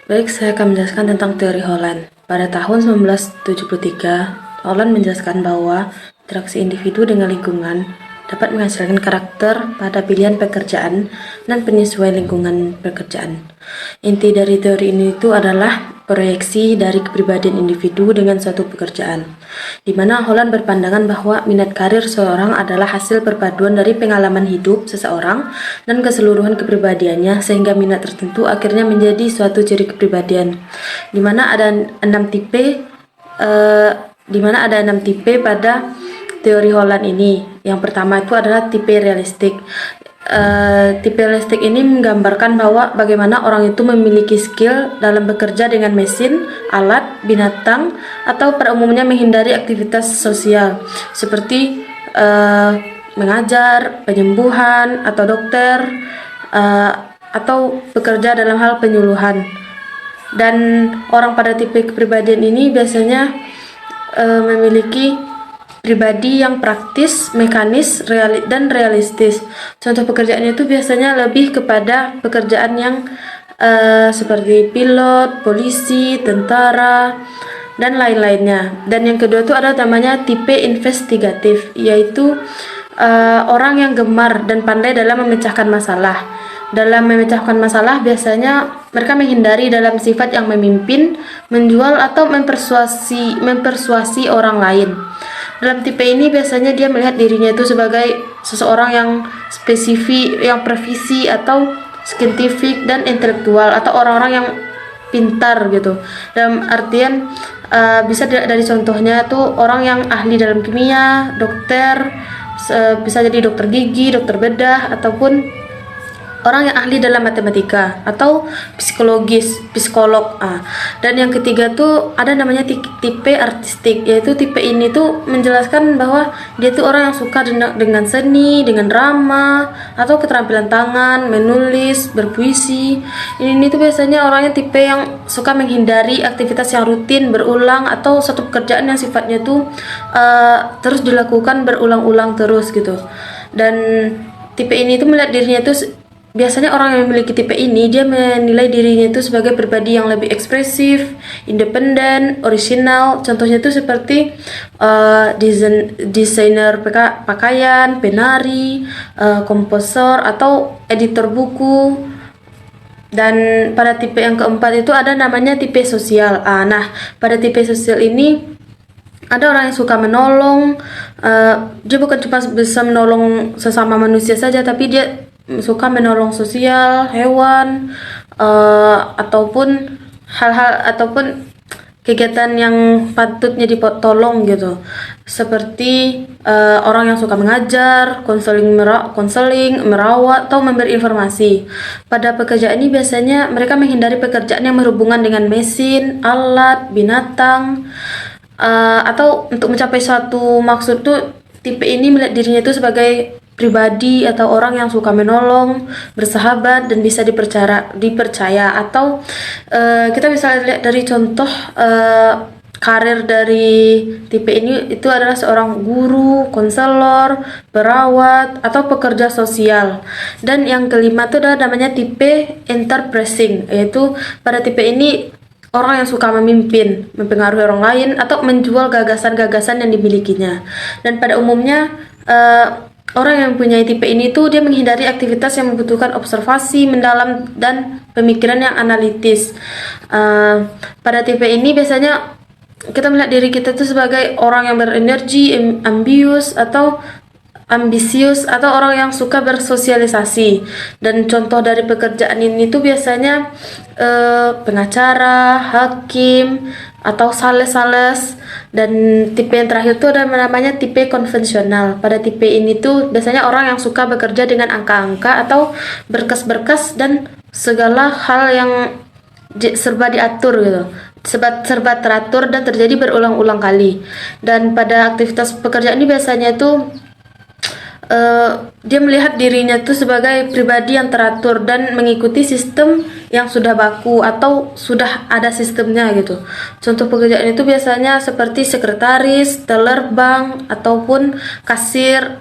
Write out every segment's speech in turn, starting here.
Baik, saya akan menjelaskan tentang teori Holland. Pada tahun 1973, Holland menjelaskan bahwa interaksi individu dengan lingkungan dapat menghasilkan karakter pada pilihan pekerjaan dan penyesuaian lingkungan pekerjaan. Inti dari teori ini itu adalah proyeksi dari kepribadian individu dengan suatu pekerjaan, di mana Holland berpandangan bahwa minat karir seseorang adalah hasil perpaduan dari pengalaman hidup seseorang dan keseluruhan kepribadiannya, sehingga minat tertentu akhirnya menjadi suatu ciri kepribadian, di mana ada 6 tipe pada teori Holland ini. Yang pertama itu adalah tipe realistik. Tipe realistik ini menggambarkan bahwa bagaimana orang itu memiliki skill dalam bekerja dengan mesin, alat, binatang, atau pada umumnya menghindari aktivitas sosial seperti mengajar, penyembuhan, atau dokter, atau bekerja dalam hal penyuluhan. Dan orang pada tipe kepribadian ini biasanya memiliki pribadi yang praktis, mekanis, dan realistis. Contoh pekerjaannya itu biasanya lebih kepada pekerjaan yang seperti pilot, polisi, tentara, dan lain-lainnya. Dan yang kedua itu ada namanya tipe investigatif, yaitu orang yang gemar dan pandai dalam memecahkan masalah. Dalam memecahkan masalah biasanya mereka menghindari dalam sifat yang memimpin, menjual, atau mempersuasi orang lain. Dalam tipe ini biasanya dia melihat dirinya itu sebagai seseorang yang spesifik, yang presisi atau saintifik dan intelektual, atau orang-orang yang pintar gitu. Dalam artian bisa dari contohnya tuh orang yang ahli dalam kimia, dokter, bisa jadi dokter gigi, dokter bedah, ataupun orang yang ahli dalam matematika atau psikolog. Dan yang ketiga tuh ada namanya tipe artistik, yaitu tipe ini tuh menjelaskan bahwa dia tuh orang yang suka dengan seni, dengan drama, atau keterampilan tangan, menulis, berpuisi. Ini tuh biasanya orangnya tipe yang suka menghindari aktivitas yang rutin, berulang, atau satu pekerjaan yang sifatnya tuh terus dilakukan berulang-ulang terus gitu. Dan tipe ini tuh melihat dirinya tuh biasanya orang yang memiliki tipe ini dia menilai dirinya itu sebagai pribadi yang lebih ekspresif, independen, orisinal. Contohnya itu seperti desainer pakaian, penari, komposer, atau editor buku. Dan pada tipe yang keempat itu ada namanya tipe sosial. Nah, pada tipe sosial ini ada orang yang suka menolong. Dia bukan cuma bisa menolong sesama manusia saja, tapi dia suka menolong sosial, hewan, ataupun kegiatan yang patutnya ditolong gitu. Seperti orang yang suka mengajar, konseling, merawat, atau memberi informasi. Pada pekerjaan ini biasanya mereka menghindari pekerjaan yang berhubungan dengan mesin, alat, binatang, atau untuk mencapai suatu maksud tuh tipe ini melihat dirinya itu sebagai pribadi atau orang yang suka menolong, bersahabat, dan bisa dipercaya. Atau kita bisa lihat dari contoh karir dari tipe ini itu adalah seorang guru, konselor, perawat, atau pekerja sosial. Dan yang kelima itu adalah namanya tipe enterprising, yaitu pada tipe ini orang yang suka memimpin, mempengaruhi orang lain, atau menjual gagasan-gagasan yang dimilikinya. Dan pada umumnya orang yang punya tipe ini tuh dia menghindari aktivitas yang membutuhkan observasi mendalam dan pemikiran yang analitis. Pada tipe ini biasanya kita melihat diri kita tuh sebagai orang yang berenergi, ambisius, atau orang yang suka bersosialisasi. Dan contoh dari pekerjaan ini tuh biasanya pengacara, hakim, atau sales. Dan tipe yang terakhir tuh ada namanya tipe konvensional. Pada tipe ini tuh biasanya orang yang suka bekerja dengan angka-angka atau berkas-berkas dan segala hal yang serba diatur gitu, serba teratur dan terjadi berulang-ulang kali. Dan pada aktivitas pekerjaan ini biasanya tuh dia melihat dirinya tuh sebagai pribadi yang teratur dan mengikuti sistem yang sudah baku atau sudah ada sistemnya gitu. Contoh pekerjaan itu biasanya seperti sekretaris, teller bank, ataupun kasir.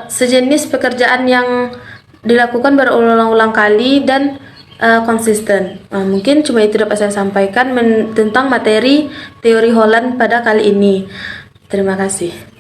Sejenis pekerjaan yang dilakukan berulang-ulang kali dan konsisten. Mungkin cuma itu dapat saya sampaikan tentang materi teori Holland pada kali ini. Terima kasih.